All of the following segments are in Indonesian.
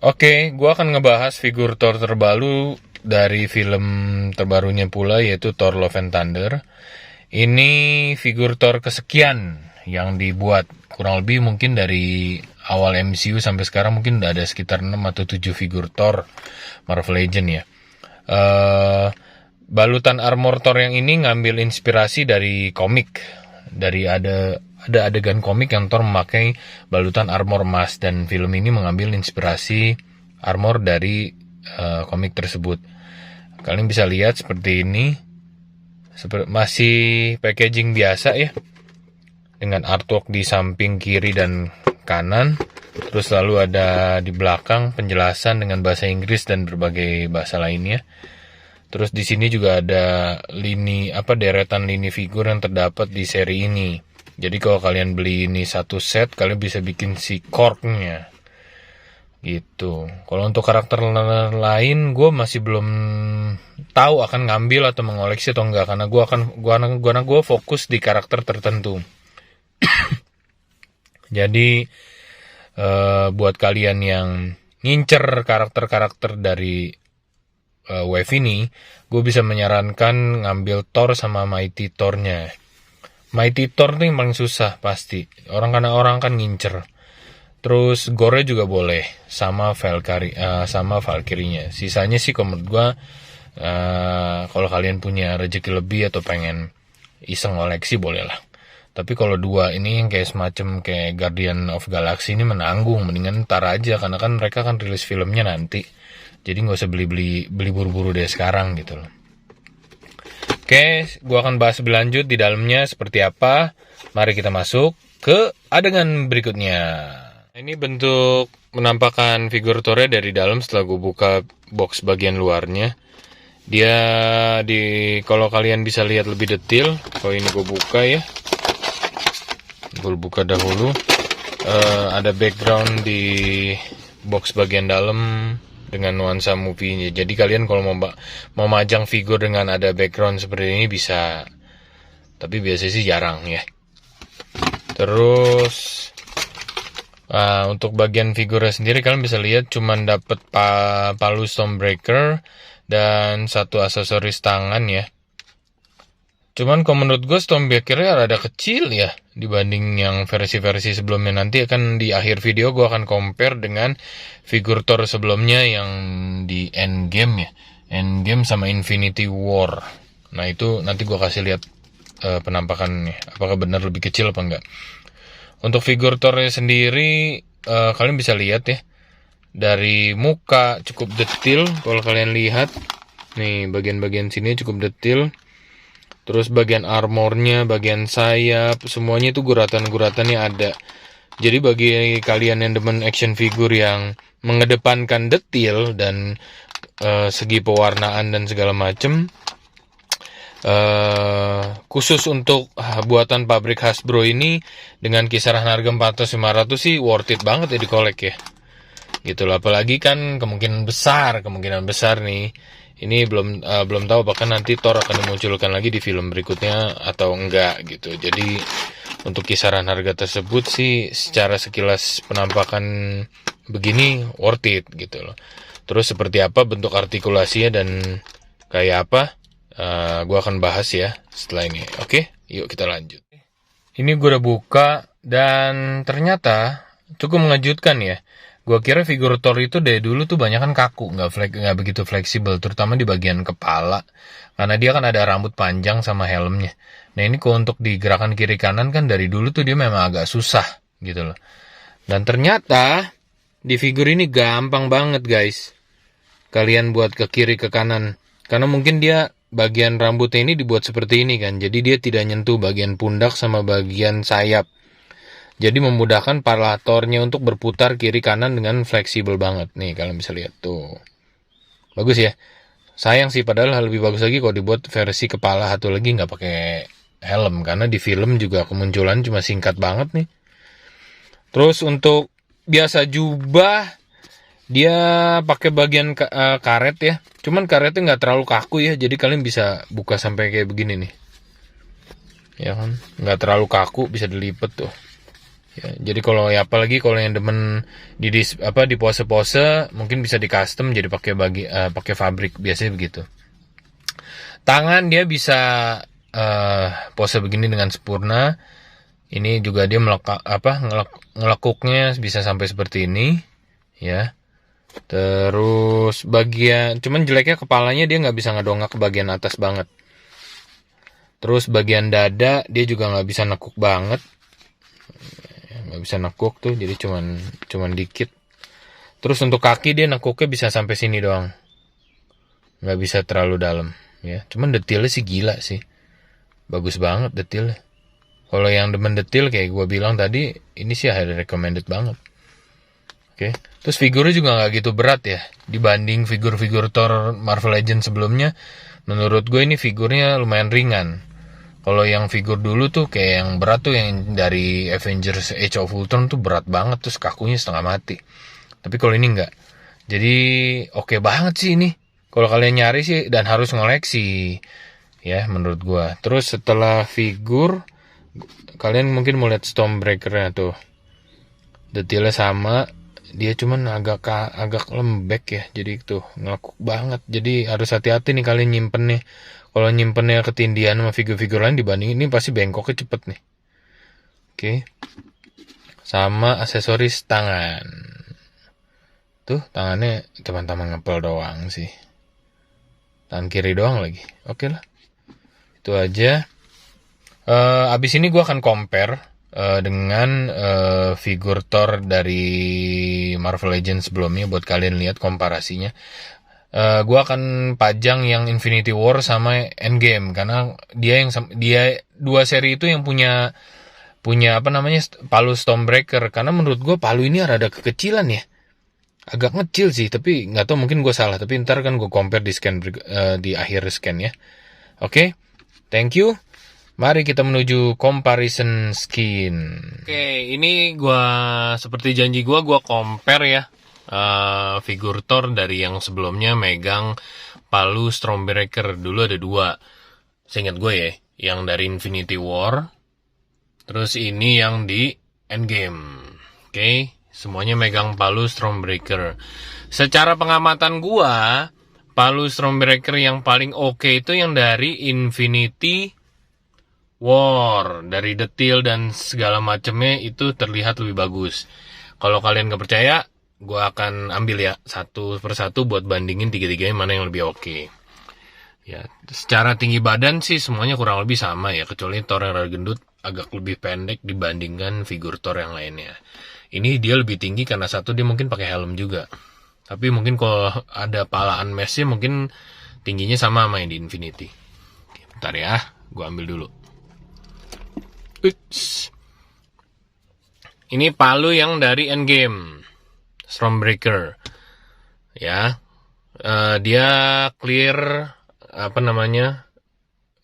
Oke, gua akan ngebahas figur Thor terbaru dari film terbarunya pula, yaitu Thor Love and Thunder. Ini figur Thor kesekian yang dibuat, kurang lebih mungkin dari awal MCU sampai sekarang mungkin udah ada sekitar 6 atau 7 figur Thor Marvel Legend ya. Balutan armor Thor yang ini ngambil inspirasi dari komik. Dari ada adegan komik yang Thor memakai balutan armor emas, dan film ini mengambil inspirasi armor dari komik tersebut. Kalian bisa lihat seperti ini, masih packaging biasa ya, dengan artwork di samping kiri dan kanan. Terus lalu ada di belakang penjelasan dengan bahasa Inggris dan berbagai bahasa lainnya. Terus di sini juga ada deretan lini figur yang terdapat di seri ini. Jadi kalau kalian beli ini satu set, kalian bisa bikin si Korgnya. Gitu. Kalau untuk karakter lain, gue masih belum tahu akan ngambil atau mengoleksi atau enggak, karena gue fokus di karakter tertentu. Jadi buat kalian yang ngincer karakter-karakter dari wave ini, gue bisa menyarankan ngambil Thor sama Mighty Thor-nya. Mighty Thor nih paling susah pasti, karena orang kan ngincer. Terus gore juga boleh, sama Valkyrie-nya. Sisanya sih kalau menurut gue, kalau kalian punya rezeki lebih atau pengen iseng koleksi boleh lah. Tapi kalau dua ini yang kayak semacam kayak Guardian of Galaxy ini menanggung, mendingan ntar aja, karena kan mereka kan rilis filmnya nanti. Jadi nggak usah beli buru-buru deh sekarang gitu loh. Oke, gue akan bahas lebih lanjut di dalamnya seperti apa. Mari kita masuk ke adegan berikutnya. Ini bentuk penampakan figur Thor dari dalam setelah gue buka box bagian luarnya. Dia kalau kalian bisa lihat lebih detail, kalau ini gue buka ya. Gue buka dahulu. Ada background di box bagian dalam dengan nuansa movie-nya. Jadi kalian kalau mau majang figur dengan ada background seperti ini bisa. Tapi biasanya sih jarang ya. Terus untuk bagian figurnya sendiri kalian bisa lihat cuman dapat palu Stormbreaker dan satu aksesoris tangan ya. Cuman kalau menurut gue Stormbreaker-nya rada kecil ya dibanding yang versi-versi sebelumnya. Nanti akan di akhir video gue akan compare dengan figur Thor sebelumnya yang di Endgame ya. Endgame sama Infinity War. Nah itu nanti gue kasih lihat penampakannya. Apakah benar lebih kecil apa enggak. Untuk figur Thor-nya sendiri kalian bisa lihat ya. Dari muka cukup detail kalau kalian lihat. Nih bagian-bagian sini cukup detail. Terus bagian armornya, bagian sayap, semuanya itu guratan-guratannya ada. Jadi bagi kalian yang demen action figure yang mengedepankan detail dan segi pewarnaan dan segala macem, khusus untuk buatan pabrik Hasbro ini dengan kisaran harga 400-500 sih worth it banget ya di kolek ya. Gitu loh, apalagi kan kemungkinan besar nih. Ini belum tahu apakah nanti Thor akan dimunculkan lagi di film berikutnya atau enggak gitu. Jadi untuk kisaran harga tersebut sih secara sekilas penampakan begini worth it gitu loh. Terus seperti apa bentuk artikulasinya dan kayak apa, gue akan bahas ya setelah ini. Oke, yuk kita lanjut. Ini gue udah buka dan ternyata cukup mengejutkan ya. Gua kira figur Thor itu dari dulu tuh banyak kan kaku, nggak begitu fleksibel, terutama di bagian kepala, karena dia kan ada rambut panjang sama helmnya. Nah ini kalau untuk di gerakan kiri kanan kan dari dulu tuh dia memang agak susah gitu loh. Dan ternyata di figur ini gampang banget guys. Kalian buat ke kiri ke kanan, karena mungkin dia bagian rambutnya ini dibuat seperti ini kan, jadi dia tidak nyentuh bagian pundak sama bagian sayap. Jadi memudahkan para Thor-nya untuk berputar kiri kanan dengan fleksibel banget. Nih kalian bisa lihat tuh. Bagus ya. Sayang sih padahal lebih bagus lagi kalau dibuat versi kepala satu lagi nggak pakai helm. Karena di film juga kemunculan cuma singkat banget nih. Terus untuk biasa jubah dia pakai bagian karet ya. Cuman karetnya nggak terlalu kaku ya. Jadi kalian bisa buka sampai kayak begini nih. Ya kan. Nggak terlalu kaku, bisa dilipet tuh. Ya, jadi kalau ya apalagi kalau yang demen di pose-pose mungkin bisa di custom jadi pakai fabrik, biasanya begitu. Tangan dia bisa pose begini dengan sempurna. Ini juga dia ngelekuknya bisa sampai seperti ini, ya. Terus cuman jeleknya kepalanya dia nggak bisa ngedongak ke bagian atas banget. Terus bagian dada dia juga nggak bisa nekuk banget, nggak bisa nekuk tuh, jadi cuman dikit. Terus untuk kaki dia nekuknya bisa sampai sini doang, nggak bisa terlalu dalam, ya. Cuman detailnya sih gila sih, bagus banget detailnya. Kalau yang demen detail kayak gue bilang tadi, ini sih highly recommended banget. Oke. Terus figurnya juga nggak gitu berat ya, dibanding figur-figur Thor Marvel Legends sebelumnya. Menurut gue ini figurnya lumayan ringan. Kalau yang figur dulu tuh kayak yang berat tuh yang dari Avengers Age of Ultron tuh berat banget, terus kakunya setengah mati. Tapi kalau ini enggak. Jadi oke banget sih ini. Kalau kalian nyari sih dan harus ngoleksi, ya menurut gue. Terus setelah figur, kalian mungkin mau lihat Stormbreaker-nya tuh. Detailnya sama, dia cuman agak lembek ya, jadi itu ngakuk banget. Jadi harus hati-hati nih kalian nyimpennya. Kalau nyimpennya ketindihan sama figur-figur lain dibanding ini pasti bengkoknya cepet nih. Oke. Sama aksesoris tangan. Tuh tangannya teman-teman ngepel doang sih. Tangan kiri doang lagi. Oke lah. Itu aja. Abis ini gue akan compare dengan figur Thor dari Marvel Legends sebelumnya buat kalian lihat komparasinya. Gue akan pajang yang Infinity War sama Endgame karena dia dua seri itu yang punya palu Stormbreaker. Karena menurut gue palu ini rada kekecilan ya, agak ngecil sih, tapi nggak tahu mungkin gue salah. Tapi ntar kan gue compare di akhir scan ya. Oke, thank you. Mari kita menuju comparison skin. Oke, ini seperti janji gue compare ya figur Thor dari yang sebelumnya megang palu Stormbreaker. Dulu ada 2, seingat gue ya, yang dari Infinity War, terus ini yang di Endgame. Oke, semuanya megang palu Stormbreaker. Secara pengamatan gue, palu Stormbreaker yang paling oke itu yang dari Infinity War. Dari detail dan segala macamnya itu terlihat lebih bagus. Kalau kalian gak percaya, gue akan ambil ya satu persatu buat bandingin tiga-tiganya mana yang lebih oke. Ya, secara tinggi badan sih semuanya kurang lebih sama ya, kecuali Thor yang rada gendut agak lebih pendek dibandingkan figur Thor yang lainnya. Ini dia lebih tinggi karena satu dia mungkin pakai helm juga. Tapi mungkin kalau ada palaan mesnya mungkin tingginya sama yang di Infinity. Oke, bentar ya, gue ambil dulu. Ini palu yang dari Endgame, Stormbreaker. Ya, dia clear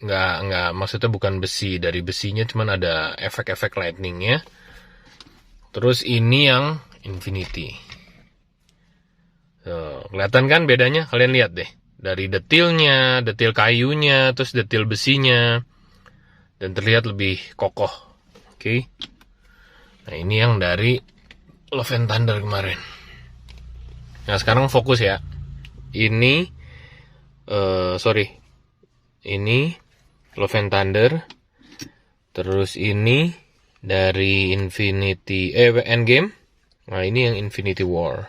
nggak maksudnya bukan besi, dari besinya cuman ada efek-efek lightningnya. Terus ini yang Infinity. Kelihatan kan bedanya? Kalian lihat deh, dari detailnya, detail kayunya, terus detail besinya, dan terlihat lebih kokoh. Oke. Nah, ini yang dari Love and Thunder kemarin. Nah, sekarang fokus ya. Ini ini Love and Thunder. Terus ini dari Endgame. Nah, ini yang Infinity War.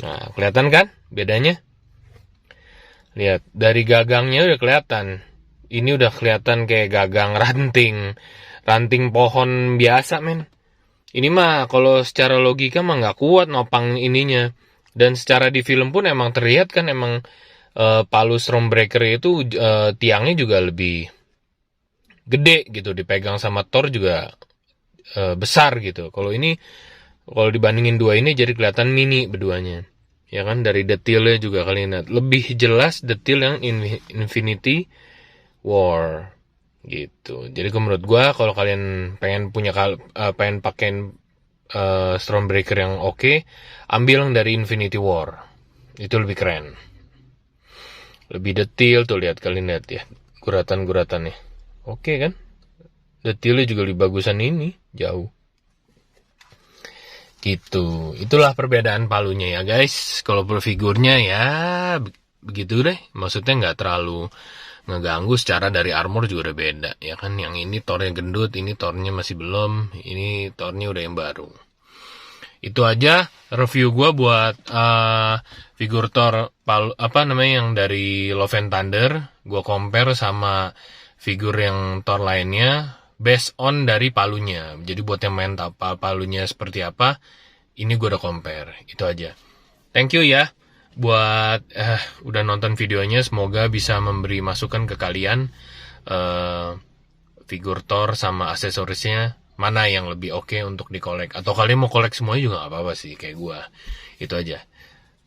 Nah, kelihatan kan bedanya? Lihat, dari gagangnya udah kelihatan. Ini udah kelihatan kayak gagang ranting pohon biasa, men. Ini mah kalau secara logika mah nggak kuat nopang ininya. Dan secara di film pun emang terlihat kan emang palu Stormbreaker itu tiangnya juga lebih gede gitu, dipegang sama Thor juga besar gitu. Kalau dibandingin dua ini jadi kelihatan mini beduanya. Ya kan, dari detailnya juga kalian lihat lebih jelas detail yang Infinity War gitu. Jadi menurut gua kalau kalian pengen pakai Stormbreaker yang oke, ambil yang dari Infinity War. Itu lebih keren. Lebih detail tuh, kalian lihat ya, guratan-guratannya. Oke kan? Detailnya juga lebih bagusan ini, jauh. Gitu. Itulah perbedaan palunya ya guys. Kalau figurnya ya begitu deh. Maksudnya nggak terlalu ngeganggu, secara dari armor juga udah beda. Ya kan, yang ini tornya gendut, ini tornya masih belum, ini tornya udah yang baru. Itu aja review gue buat figur Thor yang dari Love and Thunder. Gue compare sama figur yang Thor lainnya based on dari palunya. Jadi buat yang main palunya seperti apa, ini gue udah compare. Itu aja. Thank you ya buat udah nonton videonya. Semoga bisa memberi masukan ke kalian, figur Thor sama aksesorisnya mana yang lebih oke untuk dikolek. Atau kalian mau kolek semuanya juga gak apa-apa sih, kayak gue. Itu aja.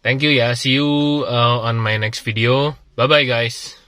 Thank you ya. See you on my next video. Bye-bye guys.